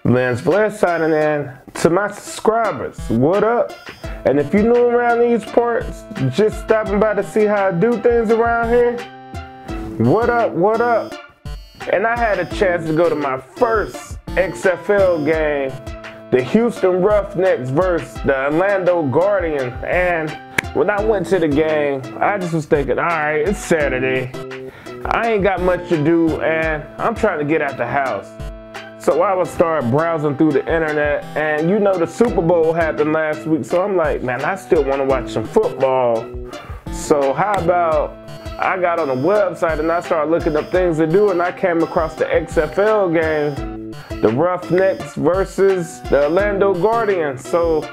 Lance Blair signing in. To my subscribers, what up? And if you're new around these parts, just stopping by to see how I do things around here, what up, what up? And I had a chance to go to my first XFL game, the Houston Roughnecks versus the Orlando Guardians. And when I went to the game, I just was thinking, all right, it's Saturday. I ain't got much to do and I'm trying to get out the house. So I would start browsing through the internet, and you know the Super Bowl happened last week, so I'm like, man, I still want to watch some football. So how about I got on the website and I started looking up things to do, and I came across the XFL game, the Roughnecks versus the Orlando Guardians. So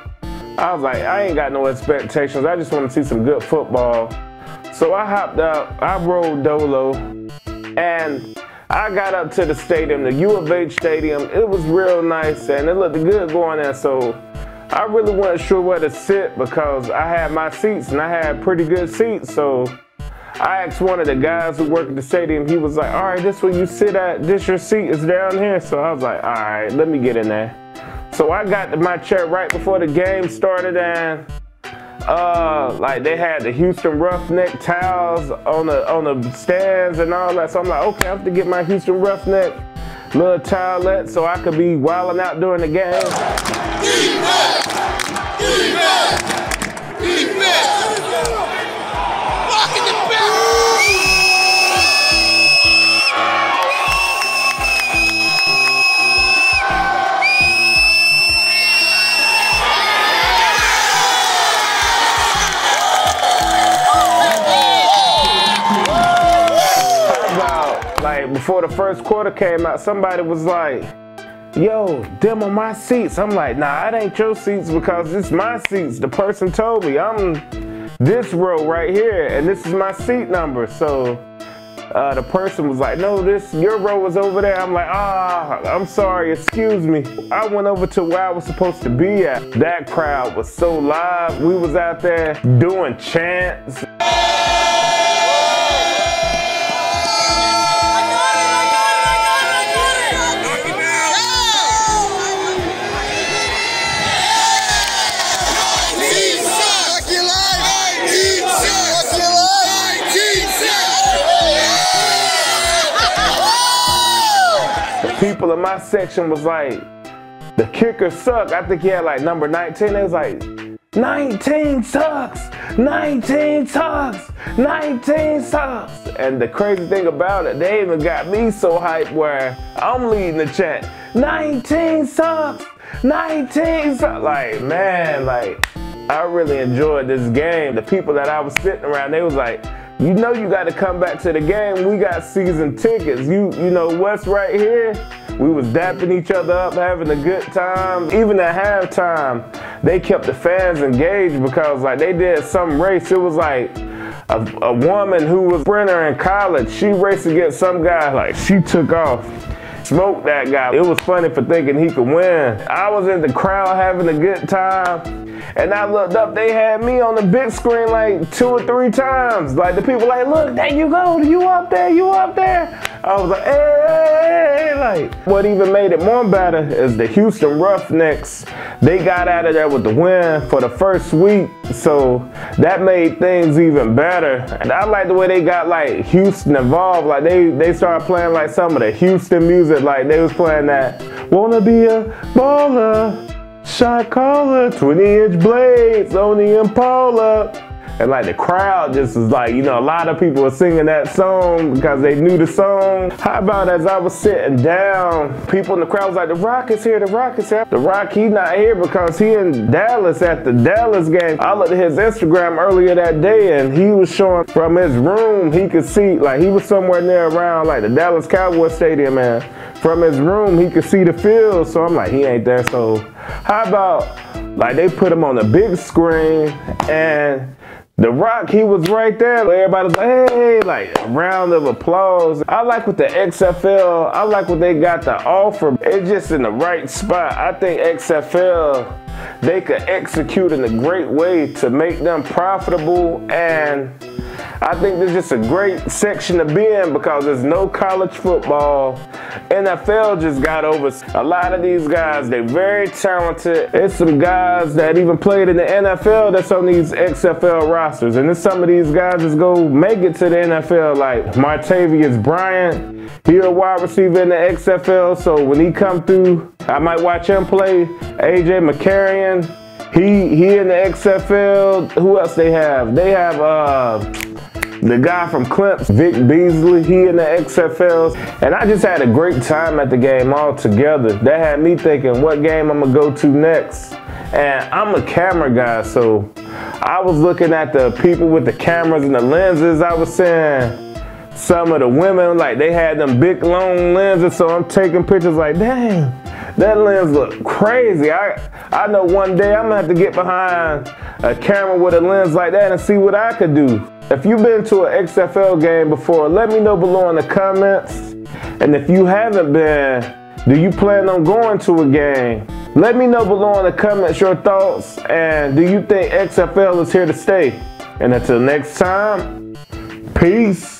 I was like, I ain't got no expectations, I just want to see some good football. So I hopped out, I rolled dolo, and I got up to the stadium, the U of H stadium. It was real nice and it looked good going in, so I really wasn't sure where to sit because I had my seats and I had pretty good seats. So I asked one of the guys who worked at the stadium, he was like, all right, this where you sit at, this your seat is down here. So I was like, all right, let me get in there. So I got to my chair right before the game started, and like they had the Houston Roughneck towels on the stands and all that. So I'm like, okay, I have to get my Houston Roughneck little towelette so I could be wilding out during the game. Defense! Defense! Defense! Blocking the back! Like before the first quarter came out, somebody was like, yo, them are my seats. I'm like, nah, it ain't your seats because it's my seats. The person told me I'm this row right here and this is my seat number. So the person was like, no, your row was over there. I'm like, I'm sorry, excuse me. I went over to where I was supposed to be at. That crowd was so live. We was out there doing chants. People in my section was like, the kicker sucked. I think he had like number 19. They was like, 19 sucks, 19 sucks, 19 sucks. And the crazy thing about it, they even got me so hyped where I'm leading the chant, 19 sucks, 19 sucks. Like, man, like, I really enjoyed this game. The people that I was sitting around, they was like, you know you got to come back to the game. We got season tickets. You know what's right here? We was dapping each other up, having a good time. Even at halftime, they kept the fans engaged because like they did some race. It was like a woman who was a sprinter in college. She raced against some guy, like she took off, smoked that guy. It was funny for thinking he could win. I was in the crowd having a good time. And I looked up, they had me on the big screen like 2 or 3 times. Like the people like, look, there you go, you up there, you up there. I was like, hey, like. What even made it more better is the Houston Roughnecks. They got out of there with the win for the first week. So that made things even better. And I like the way they got like Houston involved. Like they started playing like some of the Houston music. Like they was playing that, wanna be a baller. Shot caller, 20-inch blades on the Impala. And like the crowd just was like, you know, a lot of people were singing that song because they knew the song. How about as I was sitting down, people in the crowd was like, the Rock is here, the Rock is here. The Rock, he not here because he in Dallas at the Dallas game. I looked at his Instagram earlier that day and he was showing from his room, he could see, like he was somewhere near around like the Dallas Cowboys Stadium, and from his room, he could see the field. So I'm like, he ain't there. So how about like they put him on the big screen and The Rock, he was right there. Everybody was like, hey, like a round of applause. I like what the XFL, I like what they got to offer. It's just in the right spot. I think XFL, they could execute in a great way to make them profitable, and I think this is just a great section to be in because there's no college football. NFL just got over. A lot of these guys, they're very talented. There's some guys that even played in the NFL that's on these XFL rosters. And there's some of these guys that's go make it to the NFL, like Martavius Bryant. He a wide receiver in the XFL, so when he come through, I might watch him play. AJ McCarron, he in the XFL. Who else they have? They have the guy from Clemson, Vic Beasley, he in the XFLs. And I just had a great time at the game altogether. That had me thinking, what game I'm gonna go to next? And I'm a camera guy, so I was looking at the people with the cameras and the lenses. I was saying, some of the women, like, they had them big long lenses, so I'm taking pictures like, dang, that lens look crazy. I know one day I'm gonna have to get behind a camera with a lens like that and see what I could do. If you've been to an XFL game before, let me know below in the comments. And if you haven't been, do you plan on going to a game? Let me know below in the comments your thoughts, and do you think XFL is here to stay? And until next time, peace.